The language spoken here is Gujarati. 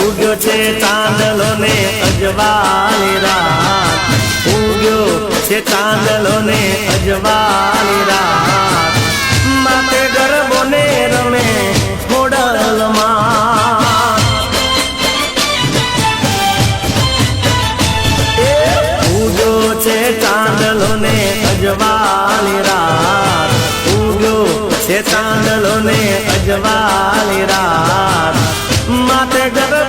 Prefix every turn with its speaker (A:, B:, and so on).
A: ઉગ્યો છે ચાંદલો ને અજવાળી રાત, ઉગ્યો છે ચાંદલો ને અજવાળી રાત, માતે ગરબો ને રમે ખોડલમાં. ઉગ્યો છે ચાંદલો ને અજવાળી રાત, ઉગ્યો છે ચાંદલો ને અજવાળી રાત, માતે ગરબો